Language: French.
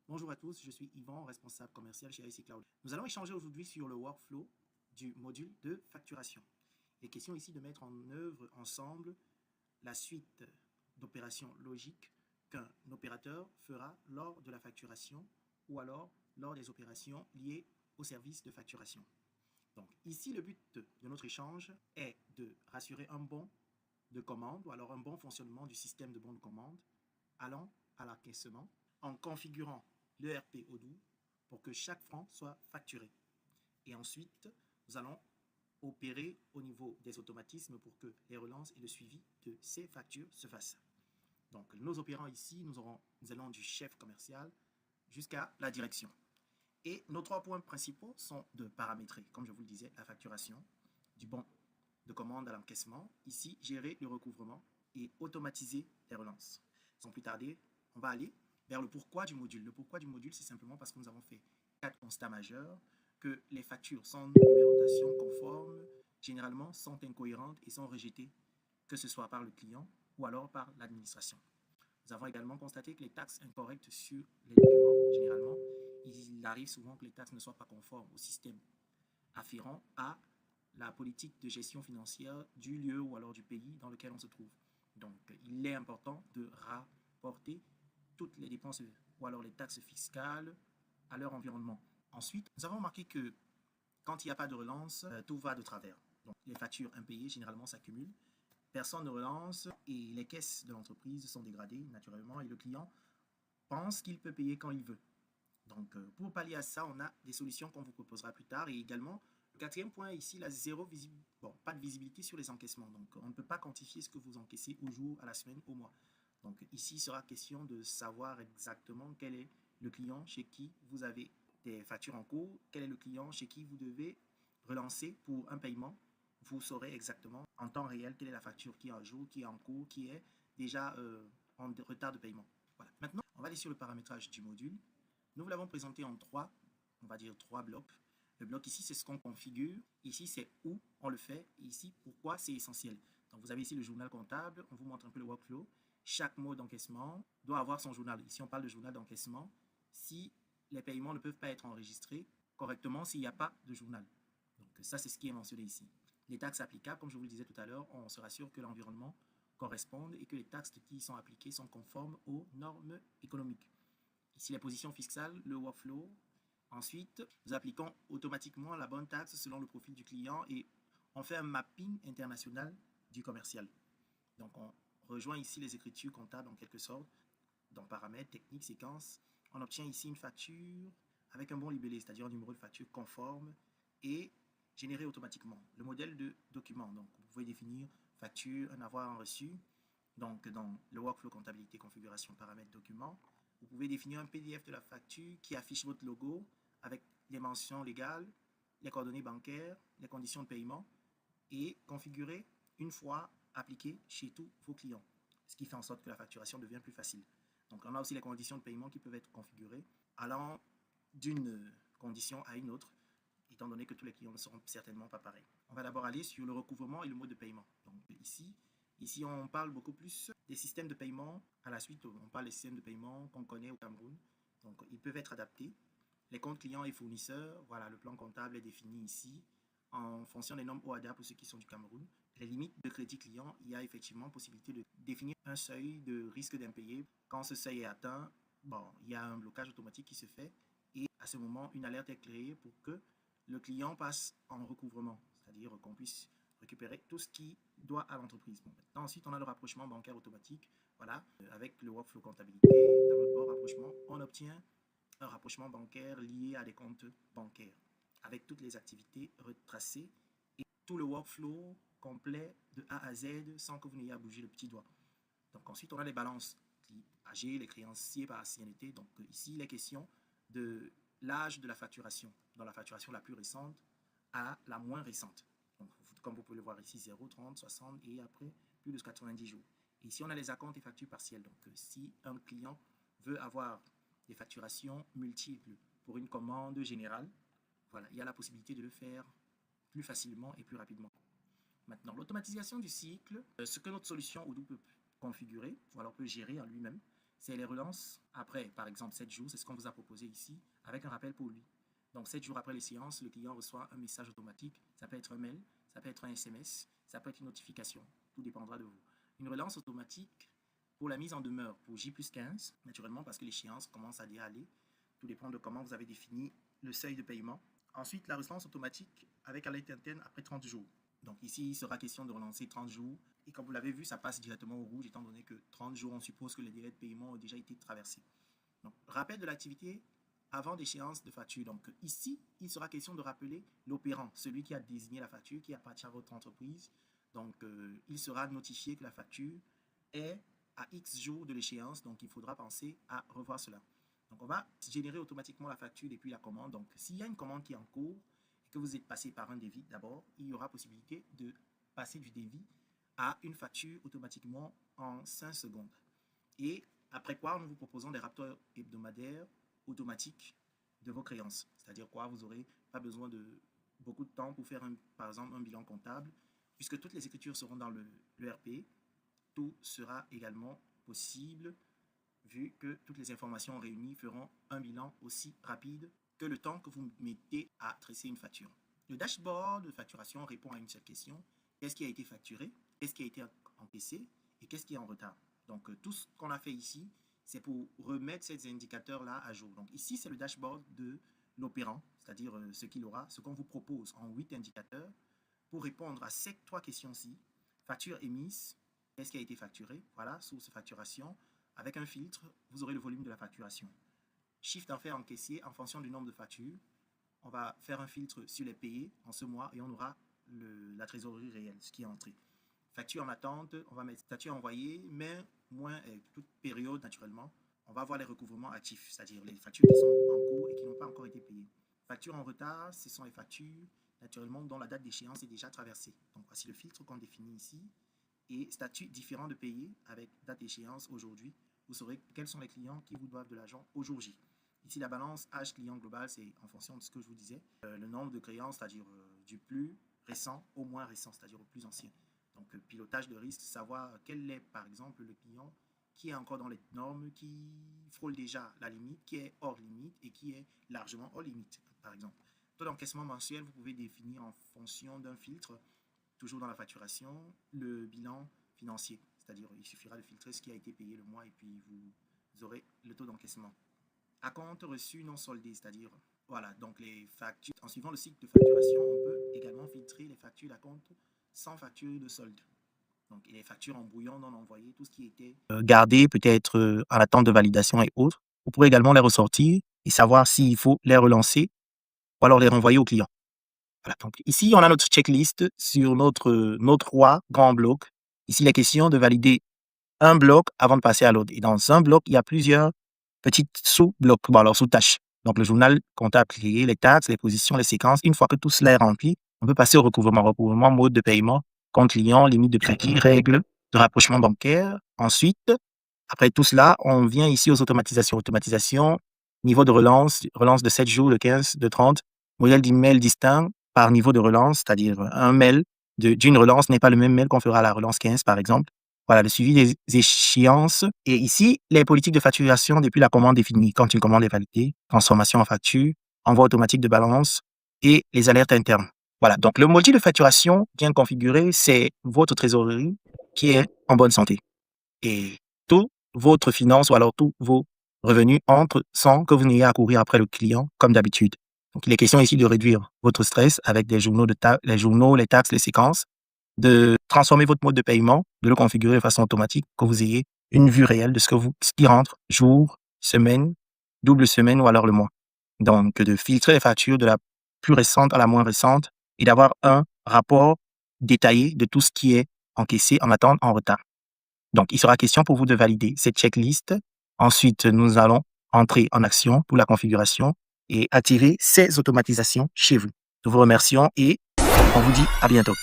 Bonjour à tous, je suis Yvan, responsable commercial chez IC Cloud. Nous allons échanger aujourd'hui sur le workflow du module de facturation. Il est question ici de mettre en œuvre ensemble la suite d'opérations logiques qu'un opérateur fera lors de la facturation ou alors lors des opérations liées au service de facturation. Donc ici, le but de notre échange est de rassurer un bon de commande ou alors un bon fonctionnement du système de bon de commande allant à l'encaissement en configurant l'ERP Odoo pour que chaque franc soit facturé. Et ensuite, nous allons opérer au niveau des automatismes pour que les relances et le suivi de ces factures se fassent. Donc, nos opérants ici, nous allons du chef commercial jusqu'à la direction. Et nos 3 points principaux sont de paramétrer, comme je vous le disais, la facturation, du bon de commande à l'encaissement, ici, gérer le recouvrement et automatiser les relances. Sans plus tarder, on va aller vers le pourquoi du module. Le pourquoi du module, c'est simplement parce que nous avons fait 4 constats majeurs, que les factures sans numérotation conforme, généralement, sont incohérentes et sont rejetées, que ce soit par le client ou alors par l'administration. Nous avons également constaté que les taxes incorrectes sur les documents, généralement, il arrive souvent que les taxes ne soient pas conformes au système afférent à la politique de gestion financière du lieu ou alors du pays dans lequel on se trouve. Donc, il est important de rapporter toutes les dépenses ou alors les taxes fiscales à leur environnement. Ensuite, nous avons remarqué que quand il n'y a pas de relance, tout va de travers. Donc, les factures impayées généralement s'accumulent, personne ne relance et les caisses de l'entreprise sont dégradées naturellement et le client pense qu'il peut payer quand il veut. Donc, pour pallier à ça, on a des solutions qu'on vous proposera plus tard. Et également, le 4e point ici, la pas de visibilité sur les encaissements. Donc, on ne peut pas quantifier ce que vous encaissez au jour, à la semaine, au mois. Donc, ici, il sera question de savoir exactement quel est le client chez qui vous avez des factures en cours, quel est le client chez qui vous devez relancer pour un paiement. Vous saurez exactement en temps réel quelle est la facture qui est en jour, qui est en cours, qui est déjà en retard de paiement. Voilà. Maintenant, on va aller sur le paramétrage du module. Nous vous l'avons présenté en 3, on va dire 3 blocs. Le bloc ici, c'est ce qu'on configure. Ici, c'est où on le fait. Et ici, pourquoi c'est essentiel. Donc, vous avez ici le journal comptable. On vous montre un peu le workflow. Chaque mot d'encaissement doit avoir son journal. Ici, on parle de journal d'encaissement. Si les paiements ne peuvent pas être enregistrés correctement s'il n'y a pas de journal. Donc, ça, c'est ce qui est mentionné ici. Les taxes applicables, comme je vous le disais tout à l'heure, on se rassure que l'environnement corresponde et que les taxes qui sont appliquées sont conformes aux normes économiques. Ici, les positions fiscales, le workflow. Ensuite, nous appliquons automatiquement la bonne taxe selon le profil du client et on fait un mapping international du commercial. Donc, on rejoint ici les écritures comptables en quelque sorte. Dans paramètres, techniques, séquences, on obtient ici une facture avec un bon libellé, c'est-à-dire un numéro de facture conforme et généré automatiquement. Le modèle de document, donc vous pouvez définir facture, un avoir, un reçu. Donc, dans le workflow comptabilité, configuration, paramètres, document, vous pouvez définir un PDF de la facture qui affiche votre logo avec les mentions légales, les coordonnées bancaires, les conditions de paiement et configurer une fois appliqué chez tous vos clients, ce qui fait en sorte que la facturation devient plus facile. Donc, on a aussi les conditions de paiement qui peuvent être configurées allant d'une condition à une autre, étant donné que tous les clients ne seront certainement pas pareils. On va d'abord aller sur le recouvrement et le mode de paiement. Donc, ici, on parle beaucoup plus des systèmes de paiement. À la suite, on parle des systèmes de paiement qu'on connaît au Cameroun. Donc, ils peuvent être adaptés. Les comptes clients et fournisseurs, voilà, le plan comptable est défini ici en fonction des normes OHADA pour ceux qui sont du Cameroun. Les limites de crédit client, il y a effectivement possibilité de définir un seuil de risque d'impayé. Quand ce seuil est atteint, il y a un blocage automatique qui se fait et à ce moment, une alerte est créée pour que le client passe en recouvrement, c'est-à-dire qu'on puisse récupérer tout ce qui doit à l'entreprise. Maintenant, ensuite, on a le rapprochement bancaire automatique. Voilà, avec le workflow comptabilité, tableau de bord, rapprochement, on obtient un rapprochement bancaire lié à des comptes bancaires avec toutes les activités retracées et tout le workflow complet de A à Z sans que vous n'ayez à bouger le petit doigt. Donc ensuite, on a les balances âgées, les créanciers par ancienneté. Donc ici, il est question de l'âge de la facturation, dans la facturation la plus récente à la moins récente. Donc, comme vous pouvez le voir ici, 0, 30, 60 et après plus de 90 jours. Et ici, on a les acomptes et factures partielles. Donc, si un client veut avoir des facturations multiples pour une commande générale, voilà, il y a la possibilité de le faire plus facilement et plus rapidement. Maintenant, l'automatisation du cycle, ce que notre solution Odoo peut configurer, ou alors peut gérer en lui-même, c'est les relances après, par exemple, 7 jours, c'est ce qu'on vous a proposé ici, avec un rappel pour lui. Donc, 7 jours après les séances, le client reçoit un message automatique. Ça peut être un mail, ça peut être un SMS, ça peut être une notification. Tout dépendra de vous. Une relance automatique pour la mise en demeure pour J+15, naturellement, parce que l'échéance commence à déraler. Tout dépend de comment vous avez défini le seuil de paiement. Ensuite, la relance automatique avec alerte interne après 30 jours. Donc ici, il sera question de relancer 30 jours. Et comme vous l'avez vu, ça passe directement au rouge, étant donné que 30 jours, on suppose que les délais de paiement ont déjà été traversés. Donc, rappel de l'activité avant d'échéance de facture. Donc ici, il sera question de rappeler l'opérant, celui qui a désigné la facture, qui appartient à votre entreprise. Donc, il sera notifié que la facture est à X jours de l'échéance. Donc, il faudra penser à revoir cela. Donc, on va générer automatiquement la facture depuis la commande. Donc, s'il y a une commande qui est en cours et que vous êtes passé par un devis d'abord, il y aura possibilité de passer du devis à une facture automatiquement en 5 secondes. Et après quoi, nous vous proposons des rapports hebdomadaires automatiques de vos créances. C'est-à-dire quoi, vous n'aurez pas besoin de beaucoup de temps pour faire, par exemple, un bilan comptable, puisque toutes les écritures seront dans l'ERP. Tout sera également possible, vu que toutes les informations réunies feront un bilan aussi rapide que le temps que vous mettez à tresser une facture. Le dashboard de facturation répond à une seule question. Qu'est-ce qui a été facturé? Qu'est-ce qui a été encaissé? Et qu'est-ce qui est en retard? Donc, tout ce qu'on a fait ici, c'est pour remettre ces indicateurs-là à jour. Donc, ici, c'est le dashboard de l'opérant, c'est-à-dire ce qu'il aura, ce qu'on vous propose en 8 indicateurs pour répondre à ces 3 questions-ci. Facture émise, qu'est-ce qui a été facturé? Voilà, source facturation. Avec un filtre, vous aurez le volume de la facturation. Chiffre d'affaires encaissé en fonction du nombre de factures. On va faire un filtre sur les payés en ce mois et on aura la trésorerie réelle, ce qui est entré. Facture en attente, on va mettre facture envoyée, mais moins toute période naturellement. On va avoir les recouvrements actifs, c'est-à-dire les factures qui sont en cours et qui n'ont pas encore été payées. Facture en retard, ce sont les factures naturellement dont la date d'échéance est déjà traversée. Donc voici le filtre qu'on définit ici. Et statut différent de payer avec date d'échéance aujourd'hui. Vous saurez quels sont les clients qui vous doivent de l'argent au jour J. Ici, la balance H client global, c'est en fonction de ce que je vous disais. Le nombre de créances, c'est-à-dire du plus récent au moins récent, c'est-à-dire au plus ancien. Donc, pilotage de risque, savoir quel est, par exemple, le client qui est encore dans les normes, qui frôle déjà la limite, qui est hors limite et qui est largement hors limite, par exemple. Taux d'encaissement mensuel, vous pouvez définir en fonction d'un filtre, toujours dans la facturation, le bilan financier. C'est-à-dire, il suffira de filtrer ce qui a été payé le mois et puis vous aurez le taux d'encaissement. Acompte reçu non soldé, c'est-à-dire, voilà, donc les factures. En suivant le cycle de facturation, on peut également filtrer les factures d'acompte sans facture de solde. Donc, les factures en brouillon non envoyées, tout ce qui était gardé, peut-être en attente de validation et autres. Vous pourrez également les ressortir et savoir s'il faut les relancer ou alors les renvoyer au client. Voilà, donc ici, on a notre checklist sur nos 3 grands blocs. Ici, il est question de valider un bloc avant de passer à l'autre. Et dans un bloc, il y a plusieurs petites sous-blocs, bon, alors sous-tâches. Donc, le journal comptable créé, les taxes, les positions, les séquences. Une fois que tout cela est rempli, on peut passer au recouvrement. Recouvrement, mode de paiement, compte client, limite de crédit, règles de rapprochement bancaire. Ensuite, après tout cela, on vient ici aux automatisations. Automatisation, niveau de relance de 7 jours, de 15, de 30, modèle d'email distinct par niveau de relance, c'est-à-dire un mail d'une relance n'est pas le même mail qu'on fera à la relance 15, par exemple. Voilà, le suivi des échéances. Et ici, les politiques de facturation depuis la commande définie. Quand une commande est validée, transformation en facture, envoi automatique de balance et les alertes internes. Voilà, donc le module de facturation bien configuré, c'est votre trésorerie qui est en bonne santé. Et tout votre finance ou alors tous vos revenus entrent sans que vous n'ayez à courir après le client comme d'habitude. Donc, il est question ici de réduire votre stress avec des journaux, les taxes, les séquences, de transformer votre mode de paiement, de le configurer de façon automatique, que vous ayez une vue réelle de ce qui rentre jour, semaine, double semaine ou alors le mois. Donc, de filtrer les factures de la plus récente à la moins récente et d'avoir un rapport détaillé de tout ce qui est encaissé en attente, en retard. Donc, il sera question pour vous de valider cette checklist. Ensuite, nous allons entrer en action pour la configuration et activer ces automatisations chez vous. Nous vous remercions et on vous dit à bientôt.